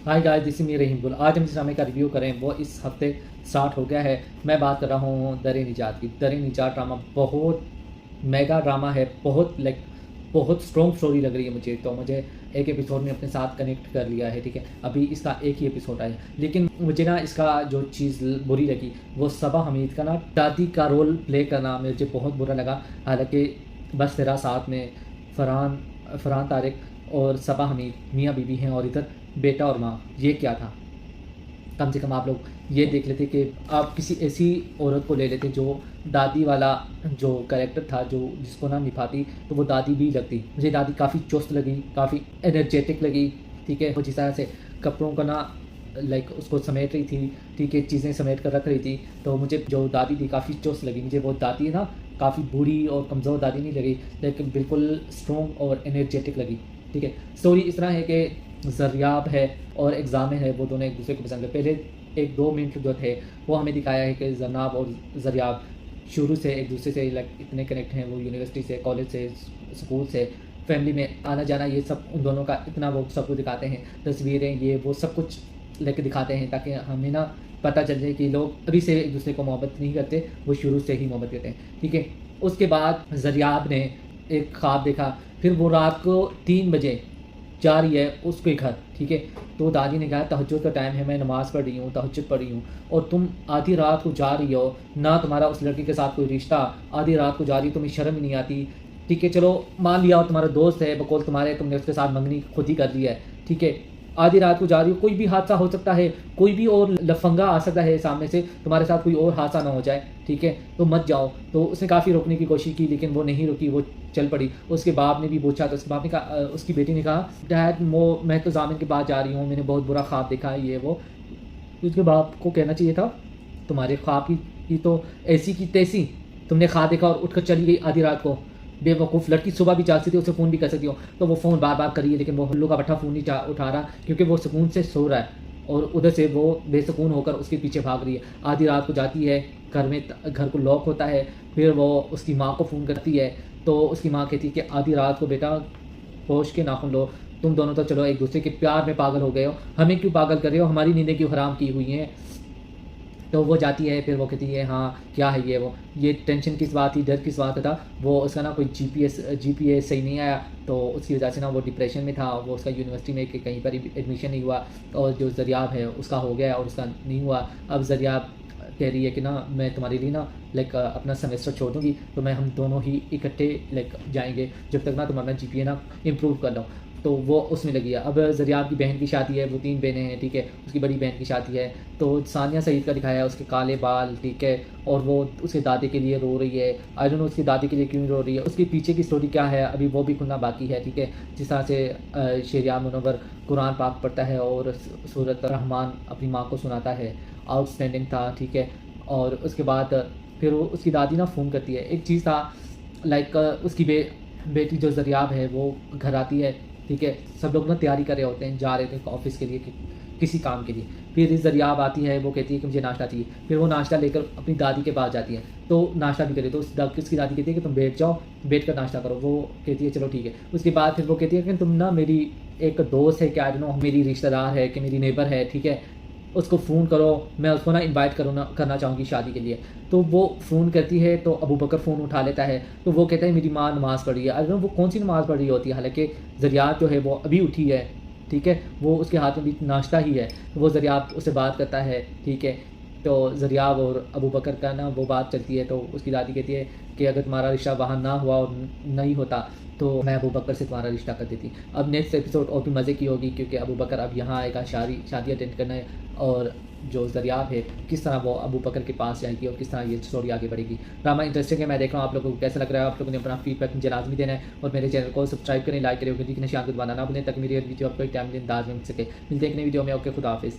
Hi guys, this is me Rahim Gul. आज हम जिस ड्रामे का रिव्यू करें वो इस हफ्ते स्टार्ट हो गया है। मैं बात कर रहा हूँ दर निजात की। दर निजात ड्रामा बहुत मेगा ड्रामा है, बहुत स्ट्रॉन्ग स्टोरी लग रही है मुझे। तो मुझे एक एपिसोड में अपने साथ कनेक्ट कर लिया है, ठीक है। अभी इसका एक ही एपिसोड आया, लेकिन मुझे ना इसका जो चीज़ बुरी लगी वो सबा हमीद का ना दादी का रोल प्ले करना मुझे बहुत बुरा लगा। हालांकि बस तेरा साथ में फरहान तारिक और सबा हमीद मियाँ बीवी हैं, और इधर बेटा और माँ। ये क्या था? कम से कम आप लोग ये देख लेते कि आप किसी ऐसी औरत को ले लेते जो दादी वाला जो कैरेक्टर था, जो जिसको ना निभाती, तो वो दादी भी लगती। मुझे दादी काफ़ी चुस्त लगी, काफ़ी एनर्जेटिक लगी, ठीक है। वो जिस तरह से कपड़ों का ना उसको समेट रही थी, ठीक है, चीज़ें समेट कर रख रही थी, तो मुझे जो दादी थी काफ़ी चुस्त लगी। मुझे वो दादी ना काफ़ी बूढ़ी और कमज़ोर दादी नहीं लगी, लेकिन बिल्कुल स्ट्रॉन्ग और एनर्जेटिक लगी, ठीक है। स्टोरी इस तरह है कि ज़रियाब है और एग्ज़ाम है, वो दोनों एक दूसरे को पसंद है। पहले 1-2 मिनट जो थे वो हमें दिखाया है कि जनाब और ज़रियाब शुरू से एक दूसरे से इतने कनेक्ट हैं। वो यूनिवर्सिटी से, कॉलेज से, स्कूल से, फैमिली में आना जाना, ये सब उन दोनों का इतना वो सब कुछ दिखाते हैं। तस्वीरें ये वो सब कुछ लेके दिखाते हैं, ताकि हमें ना पता चल जाए कि लोग अभी से एक दूसरे को मोहब्बत नहीं करते, वो शुरू से ही मोहब्बत करते हैं, ठीक है। उसके बाद ज़रियाब ने एक ख्वाब देखा, फिर वो रात को 3 बजे जा रही है उसके घर, ठीक है। तो दादी ने कहा तहज्जुद का टाइम है, मैं नमाज़ पढ़ रही हूँ, तहज्जुद पढ़ रही हूँ, और तुम आधी रात को जा रही हो, ना तुम्हारा उस लड़के के साथ कोई रिश्ता, आधी रात को जा रही, तुम्हें शर्म ही नहीं आती, ठीक है। चलो मान लिया तुम्हारा दोस्त है, बकौल तुम्हारे, तुमने उसके साथ मंगनी खुद ही कर ली है, ठीक है। आधी रात को जा रही हो, कोई भी हादसा हो सकता है, कोई भी और लफंगा आ सकता है सामने से, तुम्हारे साथ कोई और हादसा ना हो जाए, ठीक है, तो मत जाओ। तो उसने काफ़ी रोकने की कोशिश की, लेकिन वो नहीं रुकी, वो चल पड़ी। उसके बाप ने भी पूछा, तो उसके बाप ने कहा, उसकी बेटी ने कहा, डैड मैं तो जामिन के पास जा रही हूँ, मैंने बहुत बुरा ख्वाब देखा है, ये वो। उसके बाप को कहना चाहिए था तुम्हारे ख्वाब की तो ऐसी की तैसी, तुमने ख्वाब देखा और उठकर चली गई आधी रात को। बेवकूफ़ लड़की सुबह भी जा सकती है, उसे फ़ोन भी कर सकती हो। तो वो फ़ोन बार बार करिए, लेकिन वो हुल्लू का भट्ठा फ़ोन नहीं उठा रहा, क्योंकि वो सुकून से सो रहा है, और उधर से वो बेसुकून होकर उसके पीछे भाग रही है। आधी रात को जाती है, घर को लॉक होता है, फिर वो उसकी माँ को फ़ोन करती है। तो उसकी माँ कहती है कि आधी रात को बेटा होश के नाखून लो, तुम दोनों तो चलो एक दूसरे के प्यार में पागल हो गए हो, हमें क्यों पागल कर रहे हो, हमारी नींदें क्यों हराम की हुई हैं। तो वो जाती है, फिर वो कहती है हाँ क्या है ये टेंशन किस बात थी, डर किस बात का था। वो उसका ना कोई जीपीए सही नहीं आया, तो उसकी वजह से ना वो डिप्रेशन में था। वो उसका यूनिवर्सिटी में कहीं पर एडमिशन नहीं हुआ, और जो ज़रियाब है उसका हो गया और उसका नहीं हुआ। अब ज़रियाब कह रही है कि ना मैं तुम्हारे लिए ना अपना सेमेस्टर छोड़ दूँगी, तो मैं हम दोनों ही इकट्ठे जाएंगे जब तक ना तुम अपना जीपीए ना इम्प्रूव कर लो। तो वो उसमें लगी है। अब ज़रियाब की बहन की शादी है, वो 3 बहनें हैं, ठीक है। उसकी बड़ी बहन की शादी है, तो सानिया सईद का दिखाया है, उसके काले बाल, ठीक है, और वो उसके दादी के लिए रो रही है। आई डोंट नो उसकी दादी के लिए क्यों रो रही है, उसके पीछे की स्टोरी क्या है अभी वो भी खुलना बाकी है, ठीक है। जिस तरह से शरिया मुनव्वर कुरान पाक पढ़ता है और सूरत रहमान अपनी माँ को सुनाता है, आउटस्टैंडिंग था, ठीक है। और उसके बाद फिर वो उसकी दादी ना फ़ोन करती है। एक चीज़ था उसकी बेटी जो ज़रियाब है वो घर आती है, ठीक है। सब लोग ना तैयारी कर रहे होते हैं, जा रहे थे ऑफिस के लिए किसी काम के लिए। फिर इस ज़रियाब आती है, वो कहती है कि मुझे नाश्ता चाहिए। फिर वो नाश्ता लेकर अपनी दादी के पास जाती है, तो नाश्ता भी करे। तो उसकी दादी कहती है कि तुम बैठ जाओ, बैठ कर नाश्ता करो। वो कहती है चलो ठीक है। उसके बाद फिर वो कहती है कि तुम ना मेरी एक दोस्त है, क्या नो मेरी रिश्तेदार है कि मेरी नेबर है, ठीक है, उसको फ़ोन करो, मैं उसको ना इनवाइट करना चाहूँगी शादी के लिए। तो वो फ़ोन करती है, तो अबू बकर फ़ोन उठा लेता है, तो वो कहता है मेरी माँ नमाज़ पढ़ रही है। अरे वो कौन सी नमाज़ पढ़ रही होती है, हालांकि ज़रियाब जो है वो अभी उठी है, ठीक है, वो उसके हाथ में भी नाश्ता ही है। तो वो ज़रियाब उससे बात करता है, ठीक है। तो ज़रियाब और अबू बकर का ना वो बात चलती है, तो उसकी दादी कहती है कि अगर तुम्हारा रिश्ता वहाँ ना हुआ और नहीं होता तो मैं अबू बकर से तुम्हारा रिश्ता कर देती। अब नेक्स्ट एपिसोड और भी मज़े की होगी, क्योंकि अबू बकर अब यहाँ आएगा शादी अटेंड करना है, और जो ज़रियाब है किस तरह वो अबू बकर के पास जाएगी और किस तरह ये स्टोरी आगे बढ़ेगी। ड्रामा इंटरेस्टिंग है, मैं देख रहा हूँ। आप लोगों को कैसा लग रहा है? आप लोगों ने अपना फीडबैक मुझे लाजमी देना है, और मेरे चैनल को सब्सक्राइब करें, लाइक करें, घंटी के निशान को दबाना ना भूलें, ताकि मेरी वीडियो आपको एक टाइमली अंदाज में मिल सके। मिलते हैं एक नई वीडियो में। ओके, खुदा हाफिज़।